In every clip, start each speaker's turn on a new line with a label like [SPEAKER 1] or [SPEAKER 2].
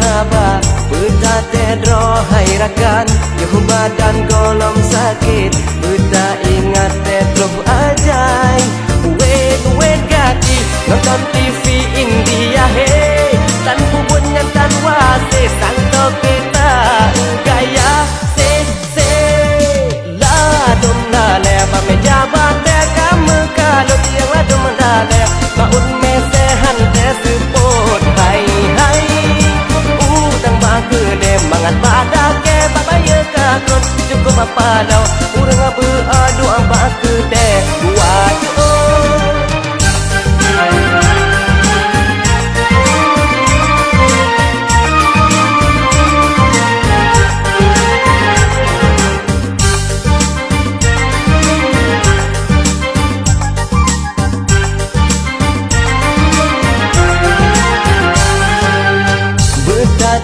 [SPEAKER 1] haba Beta tedro hai rakan Yuh badan golong sakit Beta ingat tedro ajai Wait kaki Nonton TV India hey Tan bubun yang tan wase Sangto kita gaya Se La dum la le Ba meja bate kamu Kalau yang la dum la le Maun mesehan te support Hai Udang bagu de Mangat badak ke Babaya kakon Cukup apa lau Urang beradu Apa ke de Buat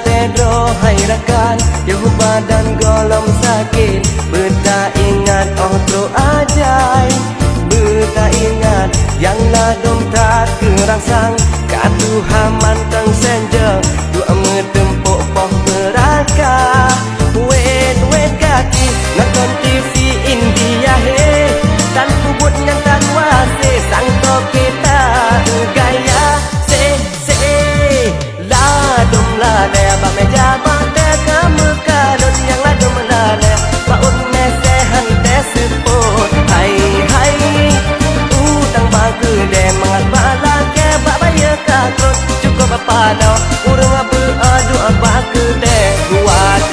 [SPEAKER 1] Tedro hai rakan Yuh badan golong sakit Beta ingat otro ajai Beta ingat Yang ladung tak kerangsang Katu haman teng senjeng Dua medempuk poh beraka Wait kaki Nonton TV India he Tan kubut yang tan wase Sangto kita gaya Ladum lale Ba meja bate kamu Kalau yang ladum lale Baun mesehan te support Hai Utang bagu de Mangat bala ke Babaya kakron Cukup apa lau Urang beradu Apa ke de Buat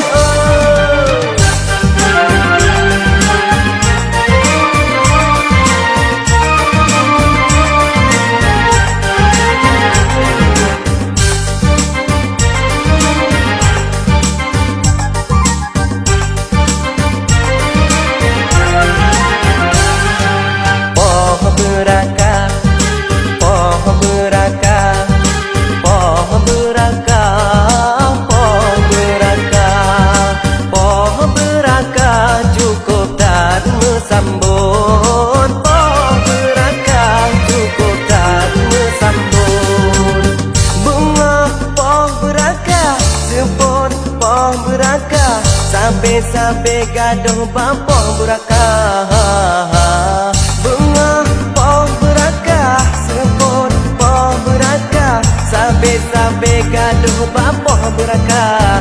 [SPEAKER 1] sambut Poh beraka cukup tak mesambut Bunga poh beraka Sepon poh beraka Sampai gaduh poh beraka Bunga poh beraka Sepon poh beraka Sampai gaduh poh beraka